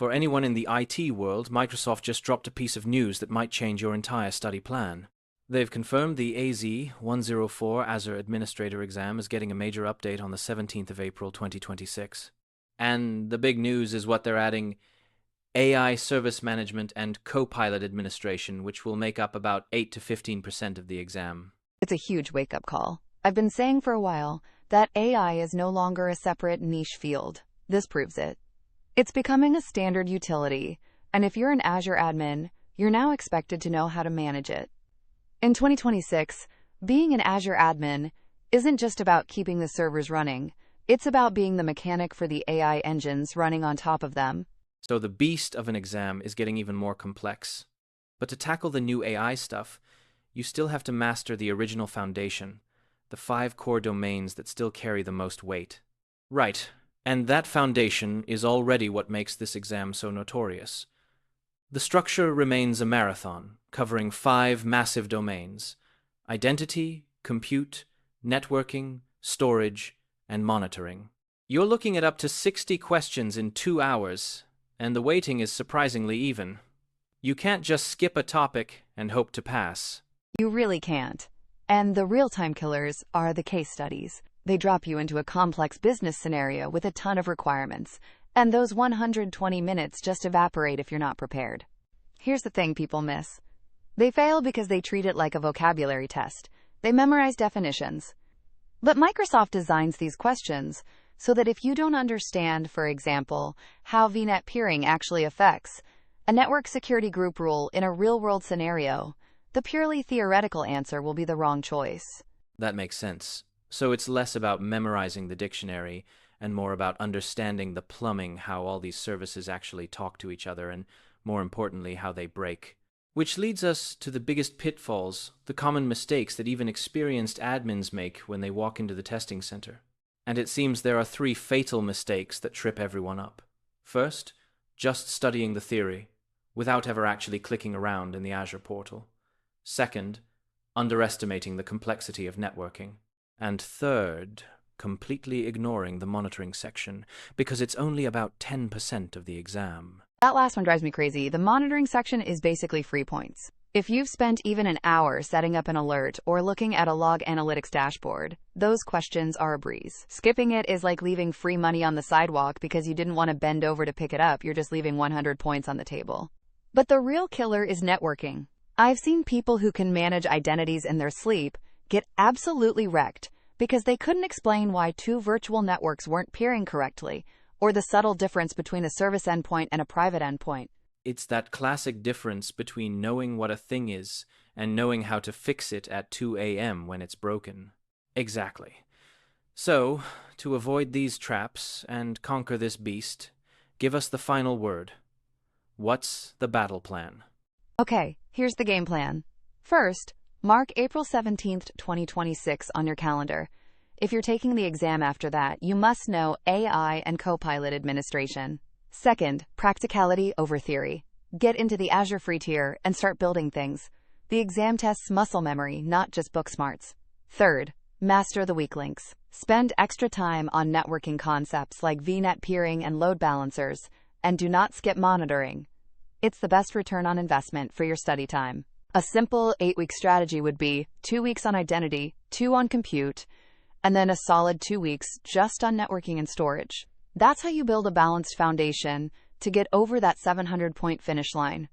For anyone in the IT world, Microsoft just dropped a piece of news that might change your entire study plan. They've confirmed the AZ-104 Azure Administrator exam is getting a major update on the 17th of April 2026. And the big news is what they're adding: AI Service Management and Copilot Administration, which will make up about 8 to 15% of the exam. It's a huge wake-up call. I've been saying for a while that AI is no longer a separate niche field. This proves it. It's becoming a standard utility, and if you're an Azure admin, you're now expected to know how to manage it. In 2026, being an Azure admin isn't just about keeping the servers running, it's about being the mechanic for the AI engines running on top of them. So the beast of an exam is getting even more complex. But to tackle the new AI stuff, you still have to master the original foundation, the 5 core domains that still carry the most weight. Right. And that foundation is already what makes this exam so notorious. The structure remains a marathon, covering 5 massive domains: identity, compute, networking, storage, and monitoring. You're looking at up to 60 questions in 2 hours, and the weighting is surprisingly even. You can't just skip a topic and hope to pass. You really can't. And the real-time killers are the case studies. They drop you into a complex business scenario with a ton of requirements, and those 120 minutes just evaporate if you're not prepared. Here's the thing people miss. They fail because they treat it like a vocabulary test. They memorize definitions. But Microsoft designs these questions so that if you don't understand, for example, how VNet peering actually affects a network security group rule in a real-world scenario, the purely theoretical answer will be the wrong choice. That makes sense. So it's less about memorizing the dictionary and more about understanding the plumbing, how all these services actually talk to each other, and more importantly, how they break. Which leads us to the biggest pitfalls, the common mistakes that even experienced admins make when they walk into the testing center. And it seems there are 3 fatal mistakes that trip everyone up. First, just studying the theory, without ever actually clicking around in the Azure portal. Second, underestimating the complexity of networking. And third, completely ignoring the monitoring section, because it's only about 10% of the exam. That last one drives me crazy. The monitoring section is basically free points. If you've spent even an hour setting up an alert or looking at a log analytics dashboard, those questions are a breeze. Skipping it is like leaving free money on the sidewalk because you didn't want to bend over to pick it up. You're just leaving 100 points on the table. But the real killer is networking. I've seen people who can manage identities in their sleep get absolutely wrecked because they couldn't explain why 2 virtual networks weren't peering correctly, or the subtle difference between a service endpoint and a private endpoint. It's that classic difference between knowing what a thing is and knowing how to fix it at 2 a.m. when it's broken. Exactly. So, to avoid these traps and conquer this beast, give us the final word. What's the battle plan? Okay, here's the game plan. First, mark April 17th, 2026 on your calendar. If you're taking the exam after that, you must know AI and Copilot administration. Second, practicality over theory. Get into the Azure free tier and start building things. The exam tests muscle memory, not just book smarts. Third, master the weak links. Spend extra time on networking concepts like VNet peering and load balancers, and do not skip monitoring. It's the best return on investment for your study time. A simple 8-week strategy would be 2 weeks on identity, 2 on compute, and then a solid 2 weeks just on networking and storage. That's how you build a balanced foundation to get over that 700-point finish line.